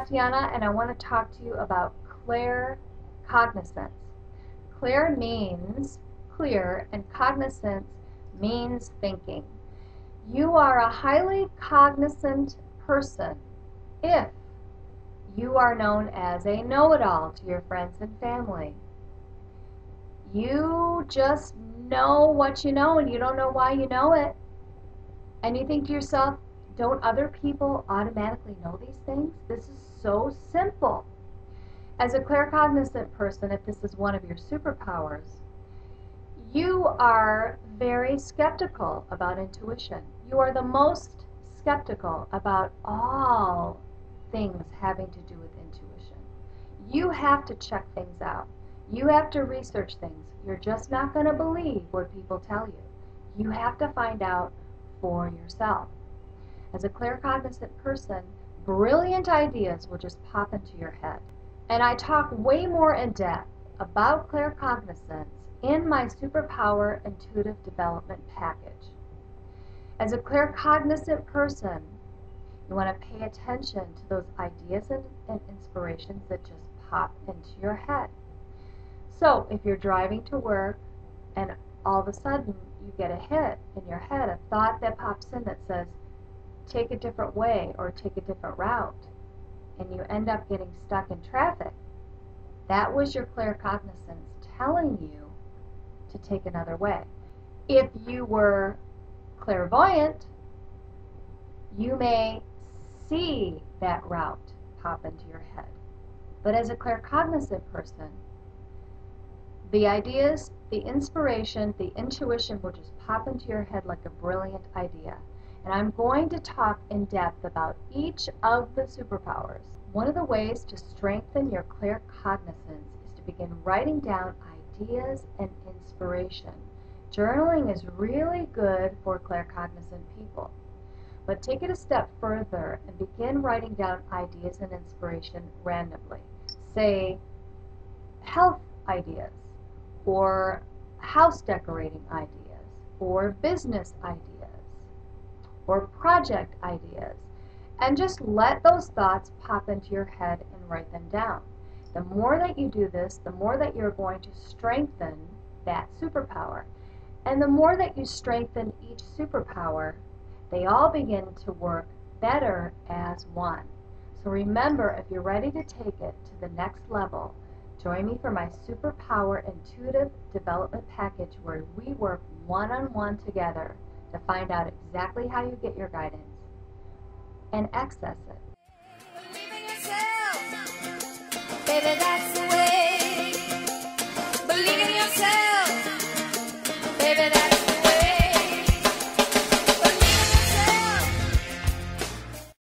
Tatiana, and I want to talk to you about claircognizance. Clair means clear, and cognizance means thinking. You are a highly cognizant person if you are known as a know-it-all to your friends and family. You just know what you know and you don't know why you know it. And you think to yourself, don't other people automatically know these things? This is so simple. As a claircognizant person, if this is one of your superpowers, you are very skeptical about intuition. You are the most skeptical about all things having to do with intuition. You have to check things out. You have to research things. You're just not going to believe what people tell you. You have to find out for yourself. As a claircognizant person, brilliant ideas will just pop into your head. And I talk way more in depth about claircognizance in my Superpower Intuitive Development Package. As a claircognizant person, you want to pay attention to those ideas and inspirations that just pop into your head. So if you're driving to work and all of a sudden you get a hit in your head, a thought that pops in that says, take a different way or take a different route, and you end up getting stuck in traffic, that was your claircognizance telling you to take another way. If you were clairvoyant, you may see that route pop into your head. But as a claircognizant person, the ideas, the inspiration, the intuition will just pop into your head like a brilliant idea. And I'm going to talk in depth about each of the superpowers. One of the ways to strengthen your claircognizance is to begin writing down ideas and inspiration. Journaling is really good for claircognizant people. But take it a step further and begin writing down ideas and inspiration randomly. Say, health ideas, or house decorating ideas, or business ideas, or project ideas. And just let those thoughts pop into your head and write them down. The more that you do this, the more that you're going to strengthen that superpower. And the more that you strengthen each superpower, they all begin to work better as one. So remember, if you're ready to take it to the next level, join me for my Superpower Intuitive Development Package, where we work one-on-one together to find out exactly how you get your guidance and access it. Baby,